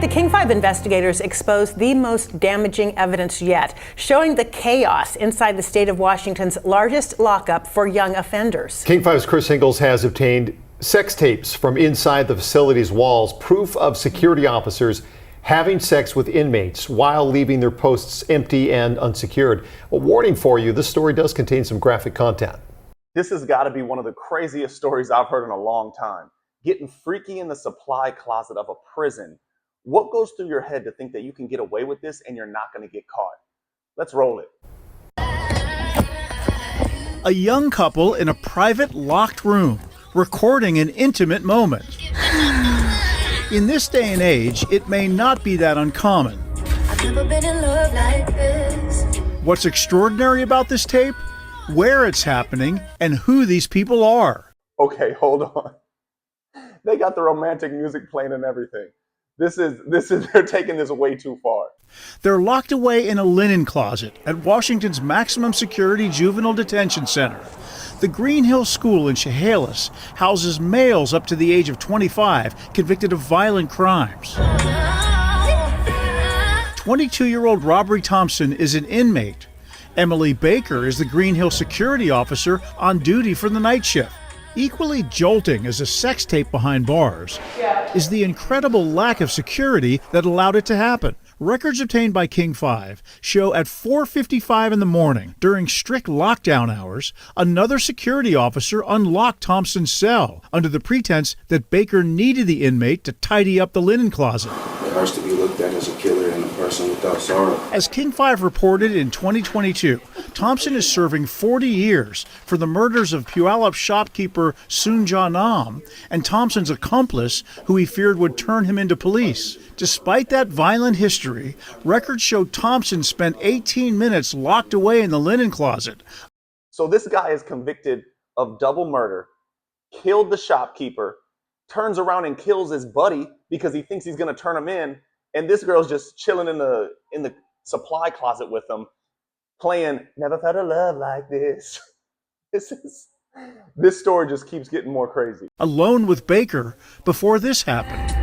The King 5 investigators exposed the most damaging evidence yet, showing the chaos inside the state of Washington's largest lockup for young offenders. King 5's Chris Ingalls has obtained sex tapes from inside the facility's walls, proof of security officers having sex with inmates while leaving their posts empty and unsecured. A warning for you, this story does contain some graphic content. This has got to be one of the craziest stories I've heard in a long time. Getting freaky in the supply closet of a prison. What goes through your head to think that you can get away with this and you're not going to get caught? Let's roll it. A young couple in a private locked room recording an intimate moment. In this day and age, it may not be that uncommon. I've never been in love like this. What's extraordinary about this tape? Where it's happening and who these people are. Okay, hold on. They got the romantic music playing and everything. They're taking this way too far. They're locked away in a linen closet at Washington's maximum security juvenile detention center. The Green Hill School in Chehalis houses males up to the age of 25 convicted of violent crimes. 22-year-old Robert Thompson is an inmate. Emily Baker is the Green Hill security officer on duty for the night shift. Equally jolting as a sex tape behind bars is the incredible lack of security that allowed it to happen. Records obtained by King 5 show at 4:55 in the morning, during strict lockdown hours, another security officer unlocked Thompson's cell under the pretense that Baker needed the inmate to tidy up the linen closet. It hurts to be looked at as a killer and a person without sorrow. As King 5 reported in 2022, Thompson is serving 40 years for the murders of Puyallup shopkeeper Soon Ja Nam and Thompson's accomplice, who he feared would turn him into police. Despite that violent history, records show Thompson spent 18 minutes locked away in the linen closet. So this guy is convicted of double murder, killed the shopkeeper, turns around and kills his buddy because he thinks he's going to turn him in, and this girl's just chilling in the supply closet with him, playing "Never Felt a Love Like This." This story just keeps getting more crazy. Alone with Baker before this happened.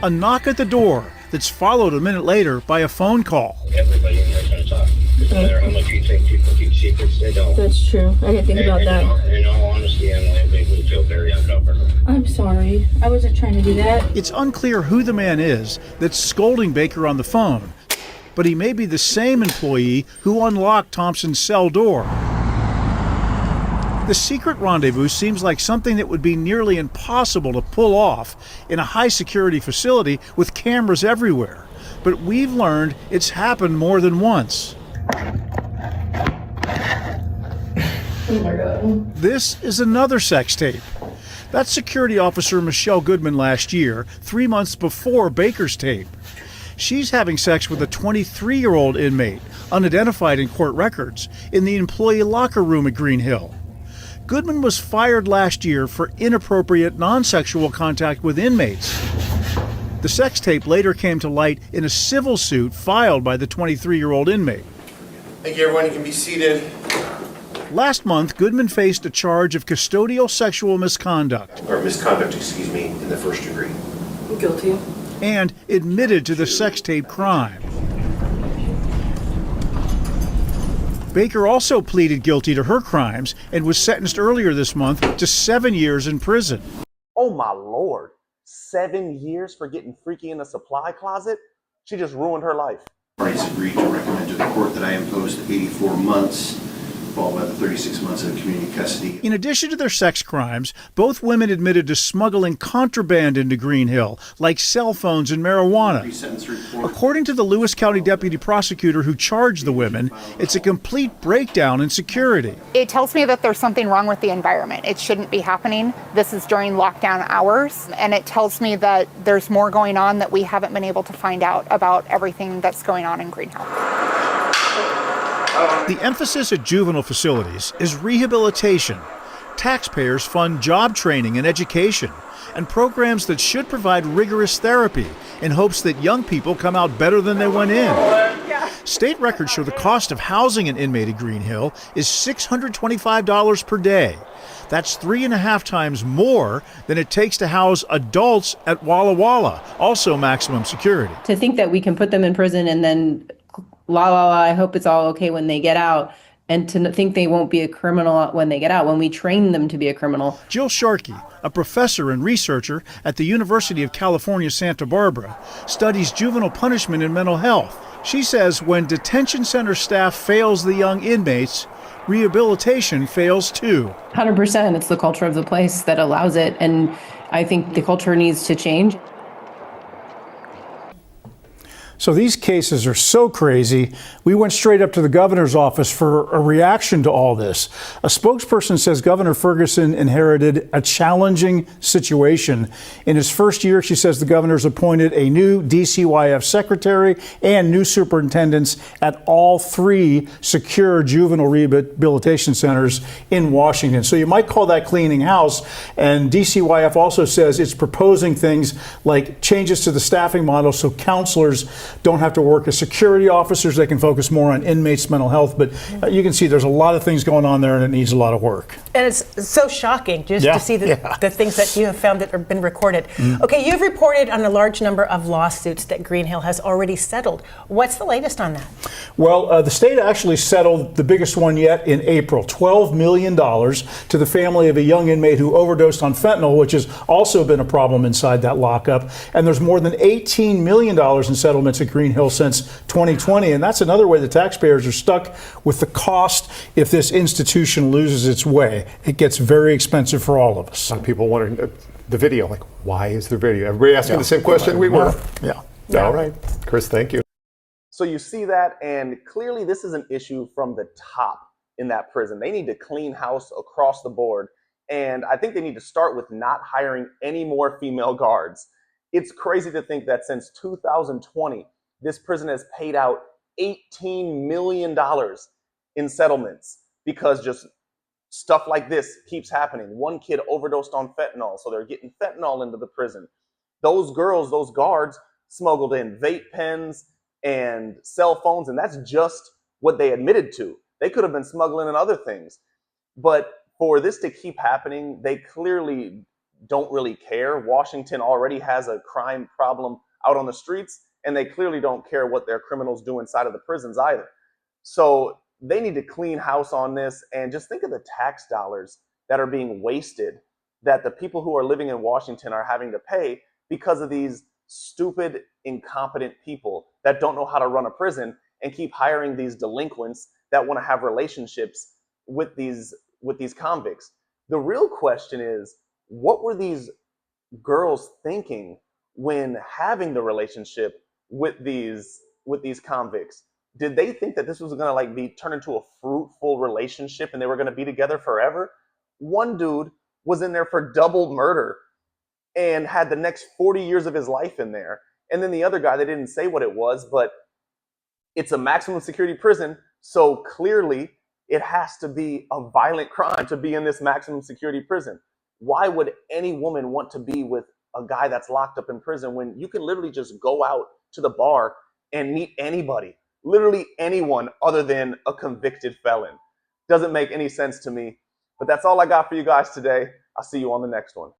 A knock at the door that's followed a minute later by a phone call. Everybody in there's going to talk. No matter how much you think people keep secrets, they don't. That's true. I didn't think about that. In all honesty, Emily, we feel very uncomfortable. I'm sorry. I wasn't trying to do that. It's unclear who the man is that's scolding Baker on the phone, but he may be the same employee who unlocked Thompson's cell door. The secret rendezvous seems like something that would be nearly impossible to pull off in a high-security facility with cameras everywhere. But we've learned it's happened more than once. Oh my God. This is another sex tape. That's security officer Michelle Goodman last year, 3 months before Baker's tape. She's having sex with a 23-year-old inmate, unidentified in court records, in the employee locker room at Green Hill. Goodman was fired last year for inappropriate non-sexual contact with inmates. The sex tape later came to light in a civil suit filed by the 23-year-old inmate. Thank you, everyone. You can be seated. Last month, Goodman faced a charge of custodial sexual misconduct. Or misconduct, in the first degree. I'm guilty. And admitted to the sex tape crime. Baker also pleaded guilty to her crimes and was sentenced earlier this month to 7 years in prison. Oh my Lord, 7 years for getting freaky in a supply closet? She just ruined her life. Parties agreed to recommend to the court that I impose 84 months, followed by the 36 months of community custody. In addition to their sex crimes, both women admitted to smuggling contraband into Green Hill, like cell phones and marijuana. According to the Lewis County deputy prosecutor who charged the women, it's a complete breakdown in security. It tells me that there's something wrong with the environment. It shouldn't be happening. This is during lockdown hours, and it tells me that there's more going on that we haven't been able to find out about everything that's going on in Green Hill. The emphasis at juvenile facilities is rehabilitation. Taxpayers fund job training and education, and programs that should provide rigorous therapy in hopes that young people come out better than they went in. State records show the cost of housing an inmate at Green Hill is $625 per day. That's 3.5 times more than it takes to house adults at Walla Walla, also maximum security. To think that we can put them in prison and then la la la, I hope it's all okay when they get out, and to think they won't be a criminal when they get out, when we train them to be a criminal. Jill Sharkey, a professor and researcher at the University of California, Santa Barbara, studies juvenile punishment and mental health. She says when detention center staff fails the young inmates, rehabilitation fails too. 100%, it's the culture of the place that allows it, and I think the culture needs to change. So these cases are so crazy, we went straight up to the governor's office for a reaction to all this. A spokesperson says Governor Ferguson inherited a challenging situation. In his first year, she says the governor's appointed a new DCYF secretary and new superintendents at all 3 secure juvenile rehabilitation centers in Washington. So you might call that cleaning house. And DCYF also says it's proposing things like changes to the staffing model so counselors don't have to work as security officers. They can focus more on inmates' mental health. But you can see there's a lot of things going on there, and it needs a lot of work. And it's so shocking just to see the things that you have found that have been recorded. Okay, you've reported on a large number of lawsuits that Green Hill has already settled. What's the latest on that? Well, the state actually settled the biggest one yet in April, $12 million to the family of a young inmate who overdosed on fentanyl, which has also been a problem inside that lockup. And there's more than $18 million in settlements at Green Hill since 2020. And that's another way the taxpayers are stuck with the cost if this institution loses its way. It gets very expensive for all of us. Some people wondering the video, like, why is there video? Everybody asking the same question we were. Yeah. All right. Chris, thank you. So you see that, and clearly this is an issue from the top in that prison. They need to clean house across the board. And I think they need to start with not hiring any more female guards. It's crazy to think that since 2020, this prison has paid out $18 million in settlements because just stuff like this keeps happening. One kid overdosed on fentanyl, so they're getting fentanyl into the prison. Those girls, those guards, smuggled in vape pens and cell phones, and that's just what they admitted to. They could have been smuggling in other things. But for this to keep happening, they clearly don't really care. Washington already has a crime problem out on the streets, and they clearly don't care what their criminals do inside of the prisons either. So they need to clean house on this, and just think of the tax dollars that are being wasted that the people who are living in Washington are having to pay because of these stupid, incompetent people that don't know how to run a prison and keep hiring these delinquents that want to have relationships with these convicts. The real question is, what were these girls thinking when having the relationship with these convicts? Did they think that this was going to be turned into a fruitful relationship and they were going to be together forever? One dude was in there for double murder and had the next 40 years of his life in there. And then the other guy, they didn't say what it was, but it's a maximum security prison. So clearly it has to be a violent crime to be in this maximum security prison. Why would any woman want to be with a guy that's locked up in prison when you can literally just go out to the bar and meet anybody, literally anyone other than a convicted felon? Doesn't make any sense to me. But that's all I got for you guys today. I'll see you on the next one.